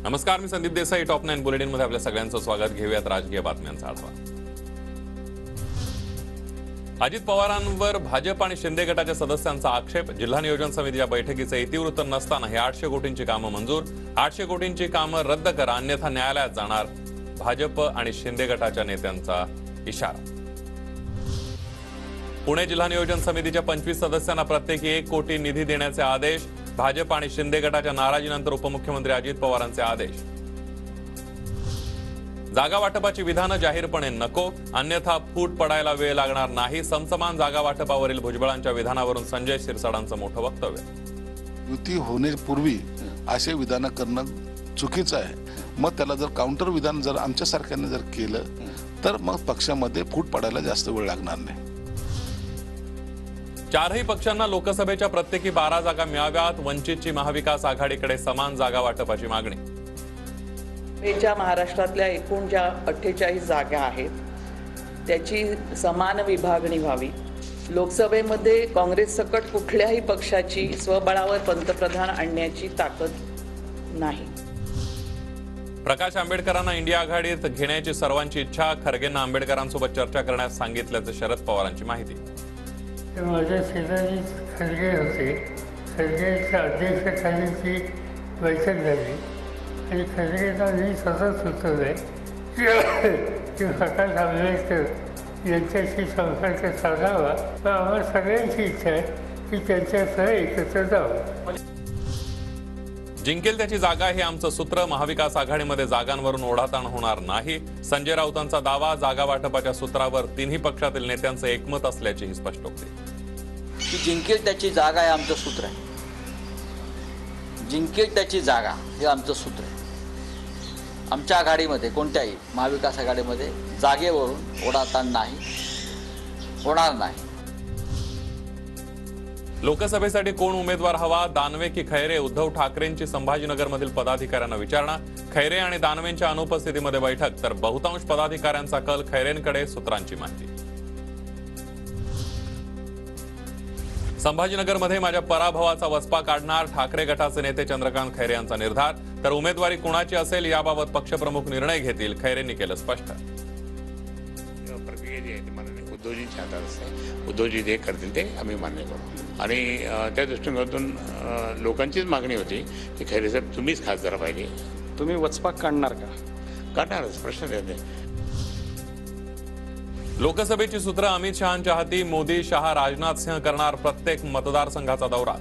नमस्कार, मी Sandeep Desai. Top 9 bulletin मध्ये आपल्या सगळ्यांचं स्वागत. घेऊयात राजकीय बातम्यांचा आढावा. अजित पवारांवर भाजप आणि शिंदे गटाच्या सदस्यांचा आक्षेप. जिल्हा नियोजन समितीच्या बैठकीचे इतिवृत्त नसताना हे 800 कोटींची कामं मंजूर. 800 कोटींची कामं रद्द करा, अन्यथा न्यायालयात जाणार. भाजप आणि शिंदे गटाच्या नेत्यांचा इशारा. पुणे जिल्हा नियोजन समितीच्या 25 सदस्यांना प्रत्येकी 1 कोटी निधी देण्याचे आदेश. भाजप आणि शिंदे गटाच्या नाराजीनंतर उपमुख्यमंत्री अजित पवारांचे आदेश. जागा वाटपाची विधानं जाहीरपणे नको, अन्यथा फूट पडायला वेळ लागणार नाही. समसमान जागा वाटपावरील भुजबळांच्या विधानावरून संजय शिरसाडांचं मोठं वक्तव्य. युती होण्यापूर्वी असे विधान करणं चुकीचं आहे. मग त्याला जर काउंटर विधान जर आमच्यासारख्याने जर केलं तर मग पक्षामध्ये फूट पडायला जास्त वेळ लागणार नाही. चारही पक्षांना लोकसभेच्या प्रत्येकी 12 जागा मिळाव्यात. वंचितची महाविकास आघाडीकडे समान जागा वाटपाची मागणी. महाराष्ट्रातल्या एकूण ज्या 48 जागा आहेत त्याची समान विभागणी व्हावी. लोकसभेमध्ये काँग्रेस सकट कुठल्याही पक्षाची स्वबळावर पंतप्रधान आणण्याची ताकद नाही. प्रकाश आंबेडकरांना इंडिया आघाडीत घेण्याची सर्वांची इच्छा. खरगेंना आंबेडकरांसोबत चर्चा करण्यास सांगितल्याचं शरद पवारांची माहिती. माझ्या शेजारी खरगे होते. खरगेच्या अध्यक्षतेखालीची बैठक झाली आणि खरगेंना मी स्वतः सुचवलं की प्रकाश आंबेडकर यांच्याशी संपर्क साधावा. पण आम्हाला सगळ्यांची इच्छा आहे की त्यांच्यासह एकत्र जावं. जिंकेल त्याची जागा हे आमचं सूत्र. महाविकास आघाडीमध्ये जागांवरून ओढाताण होणार नाही. संजय राऊतांचा दावा. जागा वाटपाच्या सूत्रावर तिन्ही पक्षातील नेत्यांचं एकमत असल्याचीही स्पष्टोक्ती. की जिंकेल त्याची जागा हे आमचं सूत्र आहे. जिंकेल त्याची जागा हे आमचं सूत्र आहे. आमच्या आघाडीमध्ये कोणत्याही महाविकास आघाडीमध्ये जागेवरून ओढाताण नाही, होणार नाही. लोकसभेसाठी कोण उमेदवार हवा? दानवे की खैरे? उद्धव ठाकरेंची संभाजीनगरमधील पदाधिकाऱ्यांना विचारणा. खैरे आणि दानवेंच्या अनुपस्थितीमध्ये बैठक, तर बहुतांश पदाधिकाऱ्यांचा कल खैरेंकडे. सूत्रांची माहिती. संभाजीनगरमध्ये माझ्या पराभवाचा वचपा काढणार. ठाकरे गटाचे नेते चंद्रकांत खैरे यांचा निर्धार. तर उमेदवारी कुणाची असेल याबाबत पक्षप्रमुख निर्णय घेतील, खैरेंनी केलं स्पष्ट. प्रक्रिया जी आहे ती माननीय उद्धवजींच्या हातात असते. उद्धवजी जे करतील ते आम्ही मान्य करू. आणि त्या दृष्टिकोनातून लोकांचीच मागणी होती की खैरे साहेब तुम्हीच खासदार पाहिजे. तुम्ही वचपा काढणार का? काढणारच, प्रश्न येत नाही. लोकसभेची सूत्र अमित शहांच्या हाती. मोदी, शहा, राजनाथ सिंह करणार प्रत्येक मतदारसंघाचा दौरा.